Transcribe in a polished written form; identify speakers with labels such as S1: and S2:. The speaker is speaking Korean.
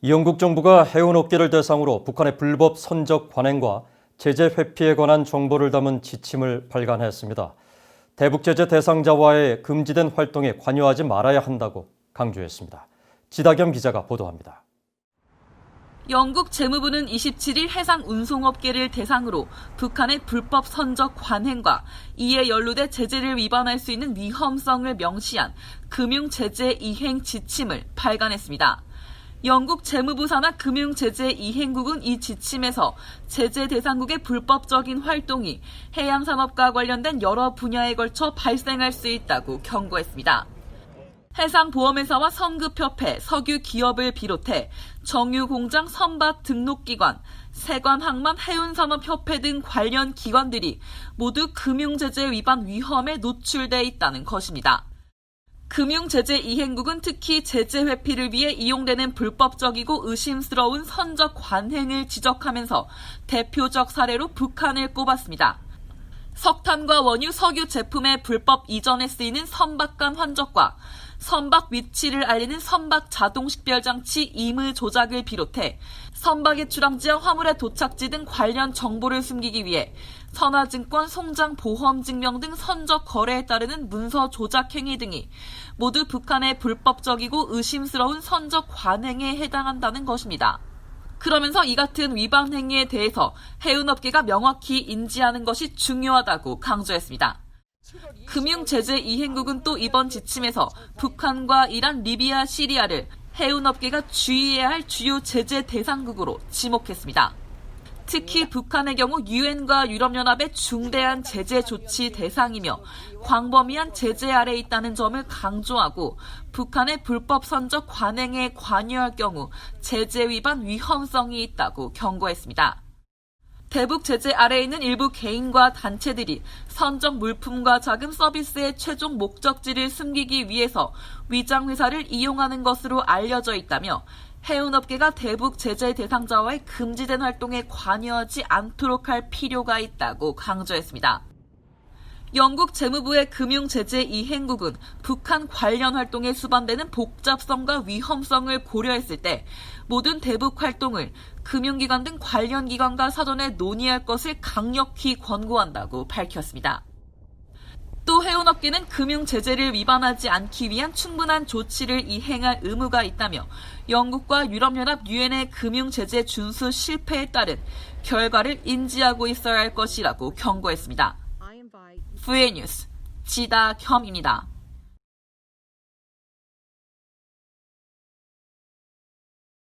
S1: 영국 정부가 해운업계를 대상으로 북한의 불법 선적 관행과 제재 회피에 관한 정보를 담은 지침을 발간했습니다. 대북 제재 대상자와의 금지된 활동에 관여하지 말아야 한다고 강조했습니다. 지다겸 기자가 보도합니다.
S2: 영국 재무부는 27일 해상 운송업계를 대상으로 북한의 불법 선적 관행과 이에 연루돼 제재를 위반할 수 있는 위험성을 명시한 금융제재 이행 지침을 발간했습니다. 영국 재무부 산하 금융제재 이행국은 이 지침에서 제재 대상국의 불법적인 활동이 해양산업과 관련된 여러 분야에 걸쳐 발생할 수 있다고 경고했습니다. 해상보험회사와 성급협회, 석유기업을 비롯해 정유공장 선박 등록기관, 세관항만 해운산업협회 등 관련 기관들이 모두 금융제재 위반 위험에 노출돼 있다는 것입니다. 금융제재 이행국은 특히 제재 회피를 위해 이용되는 불법적이고 의심스러운 선적 관행을 지적하면서 대표적 사례로 북한을 꼽았습니다. 석탄과 원유, 석유 제품의 불법 이전에 쓰이는 선박간 환적과 선박 위치를 알리는 선박 자동 식별 장치 임의 조작을 비롯해 선박의 출항지와 화물의 도착지 등 관련 정보를 숨기기 위해 선화증권, 송장, 보험증명 등 선적 거래에 따르는 문서 조작 행위 등이 모두 북한의 불법적이고 의심스러운 선적 관행에 해당한다는 것입니다. 그러면서 이 같은 위반 행위에 대해서 해운업계가 명확히 인지하는 것이 중요하다고 강조했습니다. 금융제재 이행국은 또 이번 지침에서 북한과 이란, 리비아, 시리아를 해운업계가 주의해야 할 주요 제재 대상국으로 지목했습니다. 특히 북한의 경우 유엔과 유럽연합의 중대한 제재 조치 대상이며 광범위한 제재 아래에 있다는 점을 강조하고 북한의 불법 선적 관행에 관여할 경우 제재 위반 위험성이 있다고 경고했습니다. 대북 제재 아래에 있는 일부 개인과 단체들이 선적 물품과 자금 서비스의 최종 목적지를 숨기기 위해서 위장회사를 이용하는 것으로 알려져 있다며 해운업계가 대북 제재 대상자와의 금지된 활동에 관여하지 않도록 할 필요가 있다고 강조했습니다. 영국 재무부의 금융제재 이행국은 북한 관련 활동에 수반되는 복잡성과 위험성을 고려했을 때 모든 대북 활동을 금융기관 등 관련 기관과 사전에 논의할 것을 강력히 권고한다고 밝혔습니다. 또 해운업계는 금융제재를 위반하지 않기 위한 충분한 조치를 이행할 의무가 있다며 영국과 유럽연합 유엔의 금융제재 준수 실패에 따른 결과를 인지하고 있어야 할 것이라고 경고했습니다. VA 뉴스 지다겸입니다.